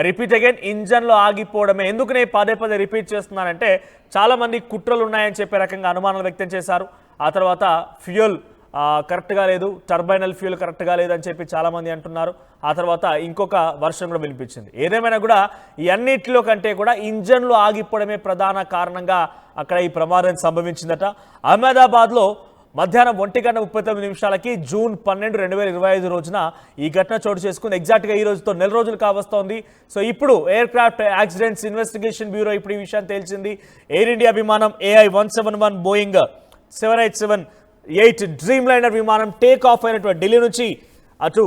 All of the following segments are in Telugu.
Repeat again ఇంజన్లో ఆగిపోవడమే. ఎందుకు నేను పదే పదే రిపీట్ చేస్తున్నానంటే చాలామంది కుట్రలు ఉన్నాయని చెప్పే రకంగా అనుమానాలు వ్యక్తం చేశారు. ఆ తర్వాత ఫ్యూయల్ కరెక్ట్గా లేదు, టర్బైనల్ ఫ్యూయల్ కరెక్ట్గా లేదని చెప్పి చాలామంది అంటున్నారు. ఆ తర్వాత ఇంకొక వర్షన్ కూడా వినిపించింది. ఏదేమైనా కూడా ఈ అన్నిటిలో కంటే కూడా ఇంజన్లు ఆగిపోవడమే ప్రధాన కారణంగా అక్కడ ఈ ప్రమాదం సంభవించిందట. అహ్మదాబాద్లో మధ్యాహ్నం 1:39 జూన్ 12, 2025 రోజున ఈ ఘటన చోటు చేసుకుంది. ఎగ్జాక్ట్గా ఈ రోజుతో నెల రోజులు కావస్తోంది. సో ఇప్పుడు air craft accidents investigation bureau ఇప్పుడు ఈ విషయాన్ని తేల్చింది. ఎయిర్ ఇండియా విమానం AI-171 బోయింగ్ 787-8 డ్రీమ్ లైనర్ విమానం టేక్ ఆఫ్ అయినటువంటి ఢిల్లీ నుంచి అటు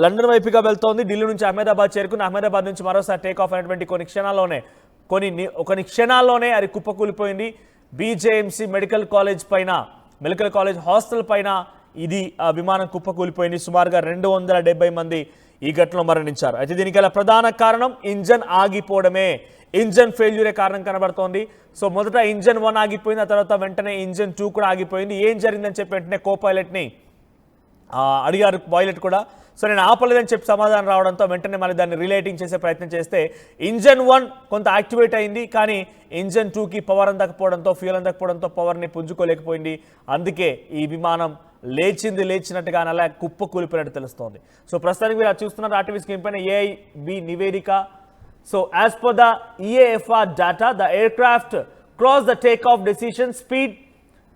లండన్ వైపుగా వెళ్తోంది. ఢిల్లీ నుంచి అహ్మదాబాద్ చేరుకుని అహ్మదాబాద్ నుంచి మరోసారి టేక్ ఆఫ్ అయినటువంటి కొన్ని క్షణాల్లోనే అది కుప్పకూలిపోయింది. బీజేఎంసీ మెడికల్ కాలేజ్ హాస్టల్ పైన ఇది విమానం కుప్పకూలిపోయింది. సుమారుగా 270 మంది ఈ ఘటనలో మరణించారు. అయితే దీనికి గల ప్రధాన కారణం ఇంజన్ ఆగిపోవడమే, ఇంజన్ ఫెయిల్యూరే కారణం కనబడుతోంది. సో మొదట ఇంజన్ 1 ఆగిపోయింది, ఆ తర్వాత వెంటనే ఇంజన్ 2 కూడా ఆగిపోయింది. ఏం జరిగిందని చెప్పి వెంటనే కో పైలట్ని అడిగారు పైలట్ కూడా. సో నేను ఆపలేదని చెప్పి సమాధానం రావడంతో వెంటనే మళ్ళీ దాన్ని రిలేటింగ్ చేసే ప్రయత్నం చేస్తే ఇంజన్ 1 కొంత యాక్టివేట్ అయింది, కానీ ఇంజన్ 2కి పవర్ అందకపోవడంతో ఫ్యూయల్ అందకపోవడంతో పవర్ని పుంజుకోలేకపోయింది. అందుకే ఈ విమానం లేచినట్టుగా అలా కుప్ప కూలిపోయినట్టు తెలుస్తోంది. సో ప్రస్తుతానికి మీరు చూస్తున్నారు ఆర్టీవీ స్క్రీన్ పైన AIB నివేదిక. So as per the EAFR data, the aircraft crossed the takeoff decision speed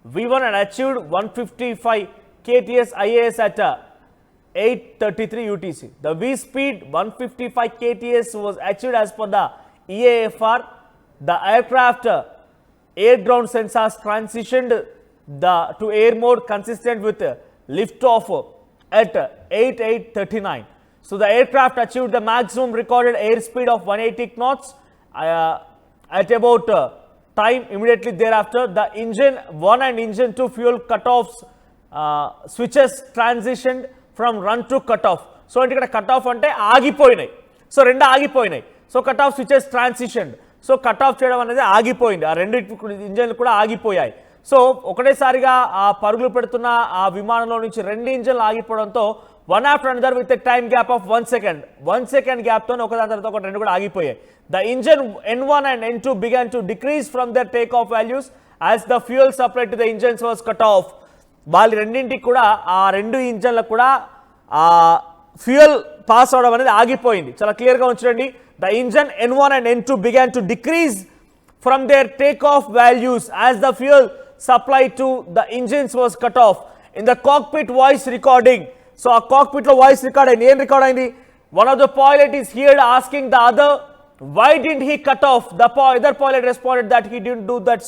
V1 and achieved 155 kts IAS at 8:33 UTC. The V speed 155 kts was achieved as per the EAFR. The aircraft air-ground sensors transitioned to air mode consistent with liftoff at 8:39. So the aircraft achieved the maximum recorded airspeed of 180 knots at about time immediately thereafter. The engine 1 and engine 2 fuel cutoffs switches transitioned from run to cutoff. So ఇక్కడ కట్ ఆఫ్ అంటే ఆగిపోయినాయి. సో రెండు ఆగిపోయినాయి. So cut off switches transition. So cut off చేయడం అనేది ఆగిపోయింది. ఆ రెండు ఇంజన్లు కూడా ఆగిపోయాయి. సో ఒకటేసారిగా ఆ పరుగులు పెడుతున్న ఆ విమానంలో నుంచి రెండు ఇంజన్లు ఆగిపోవడంతో one after another with a time gap of 1 second. 1 second gap తో ఒకదాని తర్వాత ఒకటి రెండు కూడా ఆగిపోయాయి. The engine N1 and N2 began to decrease from their takeoff values as the fuel supply to the engines was cut off. వాళ్ళ రెండింటికి కూడా ఆ రెండు ఇంజన్లకు కూడా ఆ ఫ్యూయల్ పాస్ అవడం అనేది ఆగిపోయింది. చాలా క్లియర్గా ఉంచండి. The engine N1 and N2 began to decrease from their takeoff values as the fuel supply to the engines was cut off. In the cockpit voice recording, so a cockpit lo voice record ayi em record ayindi. One of the pilot is here asking the other, why didn't he cut off? The other pilot responded that he didn't do that.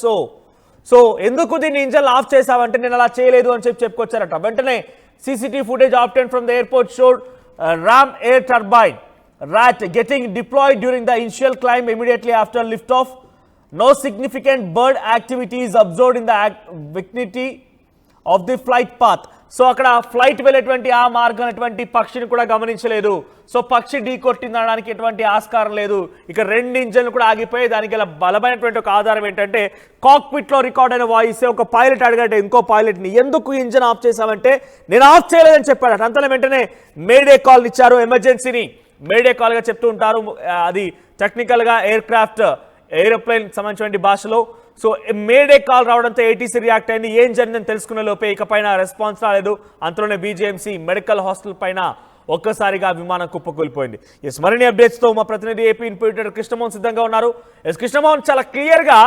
So ఎందుకు దీన్ని ఇంజన్ ఆఫ్ చేసావంటే నేను అలా చేయలేదు అని చెప్పుకొచ్చారట. వెంటనే CCTV footage obtained from the airport showed Ram air turbine RAT getting deployed during the initial climb immediately after liftoff. No significant bird activity is observed in the vicinity of the flight path. So అక్కడ ఫ్లైట్ వెళ్ళేటువంటి ఆ మార్గం అటువంటి పక్షిని కూడా గమనించలేదు. సో పక్షి ఢీ కొట్టిందనడానికి ఎటువంటి ఆస్కారం లేదు. ఇక రెండు ఇంజన్లు కూడా ఆగిపోయి దానికి గల బలమైనటువంటి ఒక ఆధారం ఏంటంటే కాక్పిట్లో రికార్డ్ అయిన వాయిస్. ఒక పైలట్ అడిగాడు ఇంకో పైలట్ని, ఎందుకు ఇంజన్ ఆఫ్ చేసామంటే నేను ఆఫ్ చేయలేదని చెప్పాడు. అంతలో వెంటనే మేడే కాల్ ఇచ్చారు. ఎమర్జెన్సీని మేడే కాల్గా చెప్తూ ఉంటారు. అది టెక్నికల్గా ఏరోప్లేన్ సంబంధించిన భాషలో. సో మేడే కాల్ రావడంతో ATC రియాక్ట్ అయింది. ఏం జరిగిందని తెలుసుకునే లోపే ఇకపైన రెస్పాన్స్ రాలేదు. అంతలోనే BJMC మెడికల్ హాస్టల్ పైన ఒక్కసారిగా విమానం కుప్పకూలిపోయింది. మరిన్ని అప్డేట్స్తో మా ప్రతినిధి AP ఇన్పుట్ కృష్ణమోహన్ సిద్ధంగా ఉన్నారు. కృష్ణమోహన్, చాలా క్లియర్గా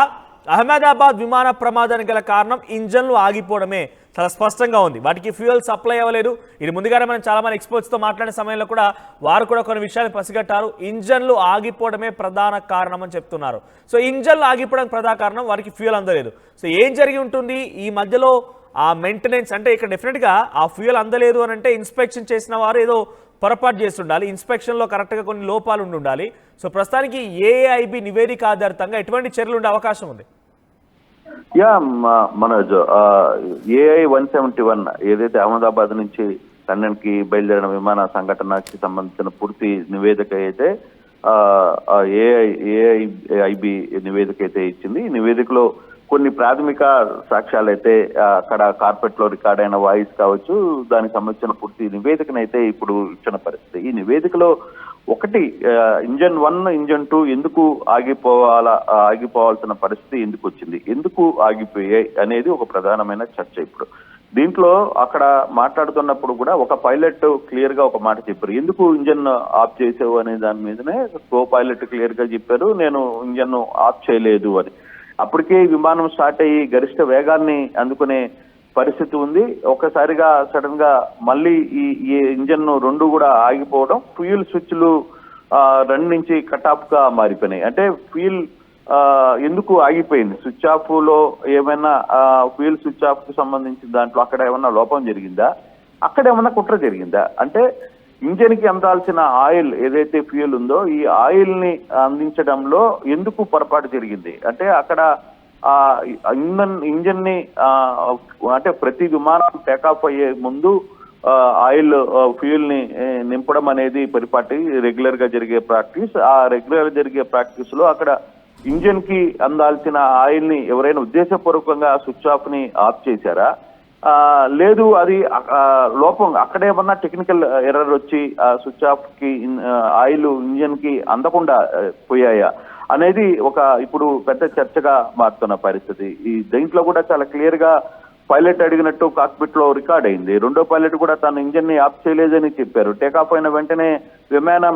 అహ్మదాబాద్ విమాన ప్రమాదానికి గల కారణం ఇంజన్లు ఆగిపోవడమే చాలా స్పష్టంగా ఉంది. వాటికి ఫ్యూయల్ సప్లై అవ్వలేదు. ఇది ముందుగానే మనం చాలా మంది ఎక్స్పర్ట్స్తో మాట్లాడే సమయంలో కూడా వారు కూడా కొన్ని విషయాలు పసిగట్టారు. ఇంజన్లు ఆగిపోవడమే ప్రధాన కారణం అని చెప్తున్నారు. సో ఇంజన్లు ఆగిపోవడానికి ప్రధాన కారణం వారికి ఫ్యూయల్ అందలేదు. సో ఏం జరిగి ఉంటుంది ఈ మధ్యలో? ఆ మెయింటెనెన్స్ అంటే ఇక్కడ డెఫినెట్గా ఆ ఫ్యూయల్ అందలేదు అని అంటే ఇన్స్పెక్షన్ చేసిన వారు ఏదో పొరపాటు చేస్తుండాలి, ఇన్స్పెక్షన్లో కరెక్ట్గా కొన్ని లోపాలు ఉండాలి. సో ప్రస్తుతానికి AIB నివేదిక ఆధారితంగా ఎటువంటి చర్యలు ఉండే అవకాశం ఉంది? మనోజ్, AI-171 ఏదైతే అహ్మదాబాద్ నుంచి లండన్కి బయలుదేరిన విమాన సంఘటనకి సంబంధించిన పూర్తి నివేదిక అయితే AIB నివేదిక అయితే ఇచ్చింది. ఈ నివేదికలో కొన్ని ప్రాథమిక సాక్ష్యాలు అయితే అక్కడ కార్పెట్ లో రికార్డ్ అయిన వాయిస్ కావచ్చు, దానికి సంబంధించిన పూర్తి నివేదికనైతే ఇప్పుడు ఇచ్చిన పరిస్థితి. ఈ నివేదికలో ఒకటి ఇంజన్ 1 ఇంజన్ 2 ఎందుకు ఆగిపోవాల్సిన పరిస్థితి ఎందుకు వచ్చింది, ఎందుకు ఆగిపోయాయి అనేది ఒక ప్రధానమైన చర్చ. ఇప్పుడు దీంట్లో అక్కడ మాట్లాడుతున్నప్పుడు కూడా ఒక పైలట్ క్లియర్ గా ఒక మాట చెప్పారు, ఎందుకు ఇంజన్ ఆఫ్ చేసావు అనే దాని మీదనే కో పైలట్ క్లియర్ గా చెప్పారు, నేను ఇంజన్ ఆఫ్ చేయలేదు అని. అప్పటికే విమానం స్టార్ట్ అయ్యి గరిష్ట వేగాన్ని అందుకునే పరిస్థితి ఉంది. ఒక్కసారిగా సడన్ గా మళ్ళీ ఈ ఇంజన్ 2 కూడా ఆగిపోవడం, ఫ్యూయల్ స్విచ్లు 2 నుంచి కట్ ఆఫ్ గా మారిపోయినాయి. అంటే ఫ్యూయల్ ఎందుకు ఆగిపోయింది, స్విచ్ ఆఫ్ లో ఏమైనా ఫ్యూయల్ స్విచ్ ఆఫ్ కు సంబంధించిన దాంట్లో అక్కడ ఏమైనా లోపం జరిగిందా, అక్కడ ఏమైనా కుట్ర జరిగిందా, అంటే ఇంజన్ కి అందాల్సిన ఆయిల్ ఏదైతే ఫ్యూయల్ ఉందో ఈ ఆయిల్ ని అందించడంలో ఎందుకు పొరపాటు జరిగింది, అంటే అక్కడ ఇంజన్ ని అంటే ప్రతి విమానం టేకాఫ్ అయ్యే ముందు ఆయిల్ ఫ్యూయల్ ని నింపడం అనేది పరిపాటి రెగ్యులర్ గా జరిగే ప్రాక్టీస్. ఆ రెగ్యులర్ జరిగే ప్రాక్టీస్ లో అక్కడ ఇంజన్ కి అందాల్సిన ఆయిల్ ని ఎవరైనా ఉద్దేశపూర్వకంగా స్విచ్ ఆఫ్ ని ఆఫ్ చేశారా, లేదు అది లోపం అక్కడేమన్నా టెక్నికల్ ఎర్రర్ వచ్చి స్విచ్ ఆఫ్ కి ఆయిల్ ఇంజన్ కి అందకుండా పోయాయా అనేది ఒక ఇప్పుడు పెద్ద చర్చగా మారుతున్న పరిస్థితి. ఈ దీంట్లో కూడా చాలా క్లియర్ గా పైలట్ అడిగినట్టు కాక్పిట్ లో రికార్డ్ అయింది. రెండో పైలట్ కూడా తన ఇంజన్ ని ఆఫ్ చేయలేదని చెప్పారు. టేకాఫ్ అయిన వెంటనే విమానం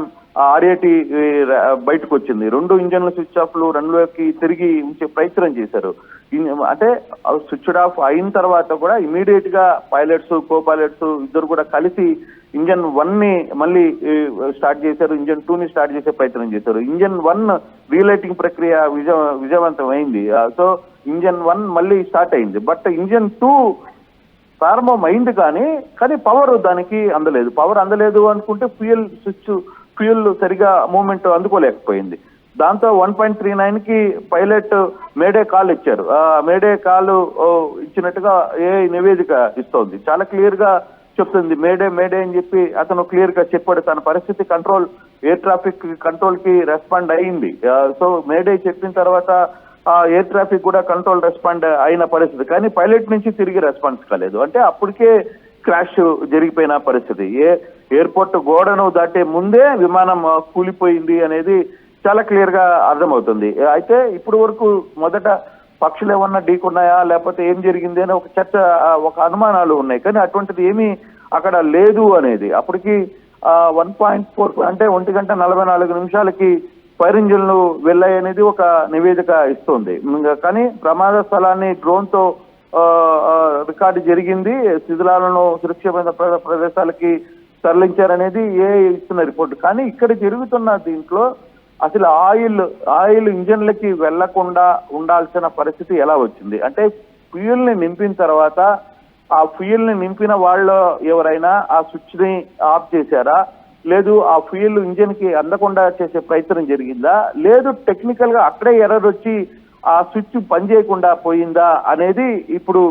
RAT బయటకు వచ్చింది. 2 ఇంజన్ల స్విచ్ ఆఫ్ లు రన్వేకి తిరిగి ఉంచే ప్రయత్నం చేశారు. అంటే స్విచ్ ఆఫ్ అయిన తర్వాత కూడా ఇమీడియట్ గా పైలట్స్ కో పైలట్స్ ఇద్దరు కూడా కలిసి ఇంజన్ 1 ని మళ్ళీ స్టార్ట్ చేశారు, ఇంజన్ 2 ని స్టార్ట్ చేసే ప్రయత్నం చేశారు. ఇంజన్ 1 రీలైటింగ్ ప్రక్రియ విజయవంతం అయింది. సో ఇంజన్ 1 మళ్ళీ స్టార్ట్ అయింది. బట్ ఇంజన్ 2 ప్రారంభం అయింది కానీ పవర్ దానికి అందలేదు. పవర్ అందలేదు అనుకుంటే ఫ్యూయల్ సరిగా మూవ్మెంట్ అందుకోలేకపోయింది. దాంతో 1.39 కి పైలట్ మేడే కాల్ ఇచ్చారు. మేడే కాల్ ఇచ్చినట్టుగా ఏ నివేదిక ఇస్తోంది, చాలా క్లియర్ గా చెప్తుంది మేడే అని చెప్పి అతను క్లియర్ గా చెప్పాడు. తన పరిస్థితి ఎయిర్ ట్రాఫిక్ కంట్రోల్ కి రెస్పాండ్ అయింది. సో మేడే చెప్పిన తర్వాత ఎయిర్ ట్రాఫిక్ కూడా కంట్రోల్ రెస్పాండ్ అయిన పరిస్థితి, కానీ పైలట్ నుంచి తిరిగి రెస్పాన్స్ కాలేదు. అంటే అప్పటికే క్రాష్ జరిగిపోయిన పరిస్థితి. ఎయిర్పోర్ట్ గోడను దాటే ముందే విమానం కూలిపోయింది అనేది చాలా క్లియర్ గా అర్థమవుతుంది. అయితే ఇప్పుడు వరకు మొదట పక్షులు ఏమన్నా ఢీకున్నాయా లేకపోతే ఏం జరిగింది అని ఒక చర్చ, ఒక అనుమానాలు ఉన్నాయి, కానీ అటువంటిది ఏమీ అక్కడ లేదు అనేది. అప్పటికి 1.4 అంటే 1:44 ఫైర్ ఇంజిన్లు వెళ్ళాయనేది ఒక నివేదిక ఇస్తుంది. కానీ ప్రమాద స్థలాన్ని డ్రోన్ తో రికార్డు జరిగింది, శిథిలాలను సురక్షితమైన ప్రదేశాలకి తరలించారనేది ఇస్తున్న రిపోర్ట్. కానీ ఇక్కడ జరుగుతున్న దీంట్లో అసలు ఆయిల్ ఇంజన్లకి వెళ్లకుండా ఉండాల్సిన పరిస్థితి ఎలా వచ్చింది, అంటే ఫ్యూయల్ ని నింపిన తర్వాత ఆ ఫ్యూయల్ ని నింపిన వాళ్ళు ఎవరైనా ఆ స్విచ్ ని ఆఫ్ చేశారా, లేదు ఆ ఫ్యూయల్ ఇంజన్ కి అందకుండా చేసే ప్రయత్నం జరిగిందా, లేదు టెక్నికల్ గా అక్కడే ఎర్రర్ వచ్చి ఆ స్విచ్ పనిచేయకుండా పోయిందా అనేది ఇప్పుడు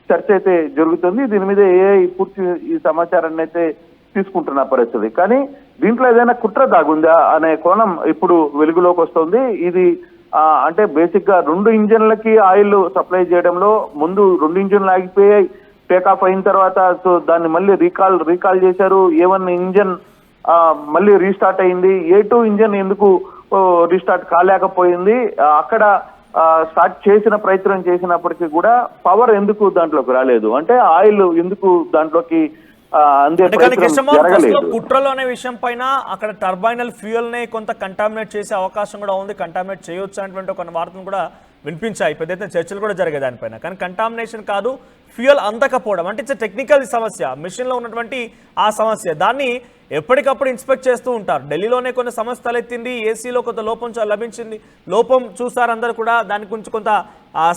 చర్చ అయితే జరుగుతుంది. దీని మీద పూర్తి ఈ సమాచారాన్ని అయితే తీసుకుంటున్న పరిస్థితి. కానీ దీంట్లో ఏదైనా కుట్ర దాగుందా అనే కోణం ఇప్పుడు వెలుగులోకి వస్తుంది. ఇది అంటే బేసిక్ గా 2 ఇంజన్లకి ఆయిల్ సప్లై చేయడంలో ముందు 2 ఇంజన్లు ఆగిపోయాయి, టేకాఫ్ అయిన తర్వాత సో దాన్ని మళ్ళీ రీకాల్ చేశారు. A1 ఇంజన్ మళ్ళీ రీస్టార్ట్ అయింది. A2 ఇంజన్ ఎందుకు రీస్టార్ట్ కాలేకపోయింది, అక్కడ స్టార్ట్ చేసిన ప్రయత్నం చేసినప్పటికీ కూడా పవర్ ఎందుకు దాంట్లోకి రాలేదు, అంటే ఆయిల్ ఎందుకు దాంట్లోకి కుట్రలు అనే విషయం పైన అక్కడ టర్బైనల్ ఫ్యూయల్ ని కొంత కంటామినేట్ చేసే అవకాశం కూడా ఉంది, కంటామినేట్ చేయొచ్చు అనేటువంటి కొన్ని వార్తలు కూడా వినిపించాయి, పెద్ద ఎత్తున చర్చలు కూడా జరిగాయి దానిపైన. కానీ కంటామినేషన్ కాదు, ఫ్యూయల్ అందకపోవడం అంటే ఇట్స్ టెక్నికల్ సమస్య, మిషన్ లో ఉన్నటువంటి ఆ సమస్య, దాన్ని ఎప్పటికప్పుడు ఇన్స్పెక్ట్ చేస్తూ ఉంటారు. ఢిల్లీలోనే కొన్ని సమస్య తలెత్తింది, ఏసీలో కొంత లోపం లభించింది, లోపం చూసారు అందరూ కూడా, దాని గురించి కొంత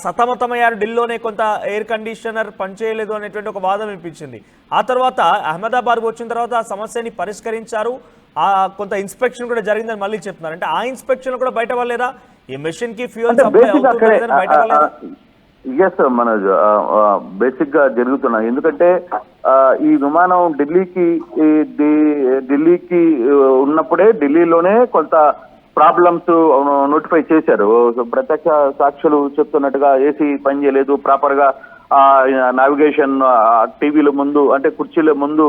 సతమతమయ్యారు. ఢిల్లీలోనే కొంత ఎయిర్ కండిషనర్ పనిచేయలేదు అనేటువంటి ఒక వాదన వినిపించింది. ఆ తర్వాత అహ్మదాబాద్ వచ్చిన తర్వాత ఆ సమస్యని పరిష్కరించారు, కొంత ఇన్స్పెక్షన్ కూడా జరిగిందని మళ్ళీ చెప్తున్నారు. అంటే ఆ ఇన్స్పెక్షన్ కూడా బయట వాళ్ళేదా, ఈ మెషిన్ కి ఫ్యూయల్ సప్లై అవుతుందని బయట వాళ్ళేదా? ఎస్ మనోజ్, బేసిక్ గా జరుగుతున్నాయి. ఎందుకంటే ఈ విమానం ఢిల్లీకి ఉన్నప్పుడే ఢిల్లీలోనే కొంత ప్రాబ్లమ్స్ నోటిఫై చేశారు. ప్రత్యక్ష సాక్షులు చెప్తున్నట్టుగా ఏసీ పనిచేయలేదు, ప్రాపర్ గా నావిగేషన్ టీవీల ముందు అంటే కుర్చీల ముందు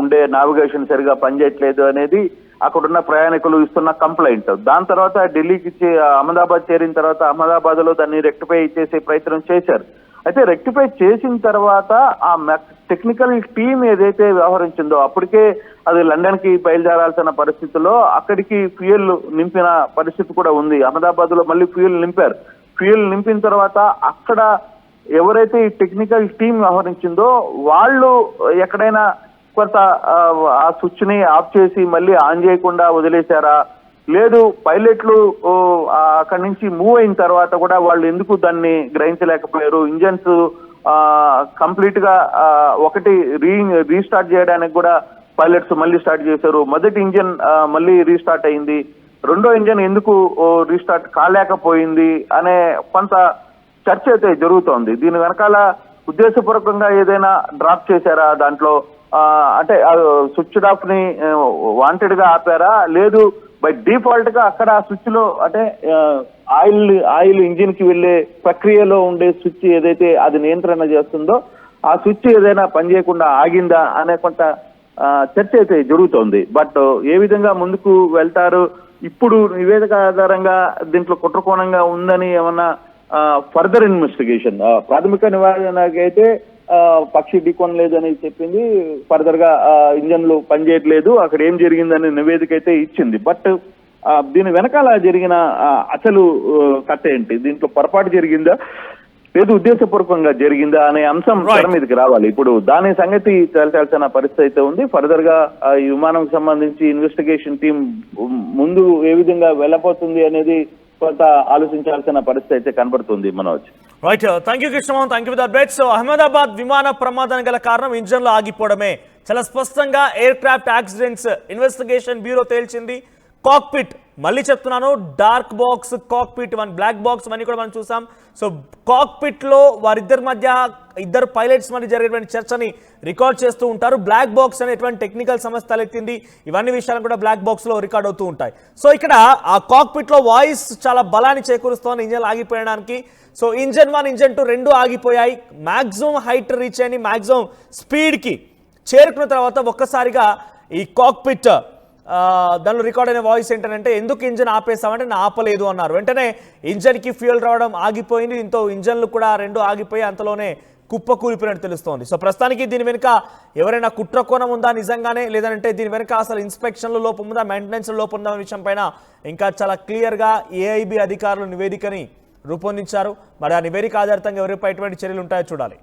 ఉండే నావిగేషన్ సరిగా పనిచేయట్లేదు అనేది అక్కడున్న ప్రయాణికులు ఇస్తున్న కంప్లైంట్. దాని తర్వాత ఢిల్లీకి అహ్మదాబాద్ చేరిన తర్వాత అహ్మదాబాద్ లో దాన్ని రెక్టిఫై చేసే ప్రయత్నం చేశారు. అయితే రెక్టిఫై చేసిన తర్వాత ఆ టెక్నికల్ టీం ఏదైతే వ్యవహరించిందో అప్పటికే అది లండన్ కి బయలుదేరాల్సిన పరిస్థితుల్లో అక్కడికి ఫ్యూయల్ నింపిన పరిస్థితి కూడా ఉంది. అహ్మదాబాద్ లో మళ్ళీ ఫ్యూయల్ నింపారు. ఫ్యూయల్ నింపిన తర్వాత అక్కడ ఎవరైతే ఈ టెక్నికల్ టీం వ్యవహరించిందో వాళ్ళు ఎక్కడైనా కొంత ఆ స్విచ్ ని ఆఫ్ చేసి మళ్ళీ ఆన్ చేయకుండా వదిలేశారా, లేదు పైలట్లు అక్కడి నుంచి మూవ్ అయిన తర్వాత కూడా వాళ్ళు ఎందుకు దాన్ని గ్రహించలేకపోయారు, ఇంజన్స్ కంప్లీట్ గా ఒకటి రీస్టార్ట్ చేయడానికి కూడా పైలట్స్ మళ్ళీ స్టార్ట్ చేశారు. మొదటి ఇంజన్ మళ్ళీ రీస్టార్ట్ అయింది, రెండో ఇంజన్ ఎందుకు రీస్టార్ట్ కాలేకపోయింది అనే కొంత చర్చ అయితే జరుగుతోంది. దీని వెనకాల ఉద్దేశపూర్వకంగా ఏదైనా డ్రాప్ చేశారా, దాంట్లో అంటే స్విచ్ ఆఫ్ ని వాంటెడ్ గా ఆపారా, లేదు బై డిఫాల్ట్ గా అక్కడ స్విచ్ లో అంటే ఆయిల్ ఇంజిన్ కి వెళ్లే ప్రక్రియలో ఉండే స్విచ్ ఏదైతే అది నియంత్రణ చేస్తుందో ఆ స్విచ్ ఏదైనా పనిచేయకుండా ఆగిందా అనే కొంత చర్చ అయితే జరుగుతోంది. బట్ ఏ విధంగా ముందుకు వెళ్తారు, ఇప్పుడు నివేదిక ఆధారంగా దీంట్లో కుట్రకోణంగా ఉందని ఏమన్నా ఫర్దర్ ఇన్వెస్టిగేషన్, ప్రాథమిక నివేదికైతే పక్షి ఢీకొనలేదు అని చెప్పింది, ఫర్దర్ గా ఇంజన్లు పనిచేయట్లేదు, అక్కడ ఏం జరిగిందని నివేదిక అయితే ఇచ్చింది. బట్ దీని వెనకాల జరిగిన అసలు కథ ఏంటి, దీంట్లో పొరపాటు జరిగిందా లేదు ఉద్దేశపూర్వకంగా జరిగిందా అనే అంశం తెర మీదకి రావాలి. ఇప్పుడు దాని సంగతి తేల్చాల్సిన పరిస్థితి అయితే ఉంది. ఫర్దర్ గా ఈ విమానంకి సంబంధించి ఇన్వెస్టిగేషన్ టీం ముందు ఏ విధంగా వెళ్ళబోతుంది అనేది కొంత ఆలోచించాల్సిన పరిస్థితి అయితే కనబడుతుంది. Manoj, right, thank you Krishnamohan, thank you for that update. So Ahmedabad విమాన ప్రమాదానికి గల కారణం ఇంజన్లు ఆగిపోవడమే. చాలా స్పష్టంగా aircraft accidents investigation bureau తేల్చింది. కాక్పిట్, మళ్ళీ చెప్తున్నాను, dark box, cockpit, black box అన్ని కూడా మనం చూసాం. సో కాక్పిట్ లో వారిద్దరి మధ్య ఇద్దరు పైలట్స్ మధ్య జరిగేటువంటి చర్చని రికార్డ్ చేస్తూ ఉంటారు. బ్లాక్ బాక్స్ అనేటువంటి టెక్నికల్ సమస్య తలెత్తింది. ఇవన్నీ విషయాలు కూడా బ్లాక్ బాక్స్ లో రికార్డ్ అవుతూ ఉంటాయి. సో ఇక్కడ ఆ కాక్పిట్ లో వాయిస్ చాలా బలాన్ని చేకూరుస్తోంది ఇంజన్ ఆగిపోయడానికి. సో ఇంజన్ 1, ఇంజన్ 2 రెండు ఆగిపోయాయి. మాక్సిమం హైట్ రీచ్ అయిన మాక్సిమం స్పీడ్కి చేరుకున్న తర్వాత ఒక్కసారిగా ఈ కాక్పిట్ దానిలో రికార్డ్ అయిన వాయిస్ ఏంటంటే, ఎందుకు ఇంజన్ ఆపేసామంటే నేను ఆపలేదు అన్నారు. వెంటనే ఇంజన్కి ఫ్యూయల్ రావడం ఆగిపోయింది. దీంతో ఇంజన్లు కూడా రెండు ఆగిపోయి అంతలోనే కుప్ప కూలిపోయినట్టు తెలుస్తోంది. సో ప్రస్తుతానికి దీని వెనుక ఎవరైనా కుట్రకోణం ఉందా నిజంగానే, లేదంటే దీని వెనుక అసలు ఇన్స్పెక్షన్లో లోపం ఉందా, మెయింటెనెన్స్ లోపం ఉందా అనే విషయం పైన ఇంకా చాలా క్లియర్గా ఏఐబి అధికారులు నివేదికని రూపొందించారు. మరి ఆ నివేదిక ఆధారితంగా ఎవరిపై ఎటువంటి చర్యలు ఉంటాయో చూడాలి.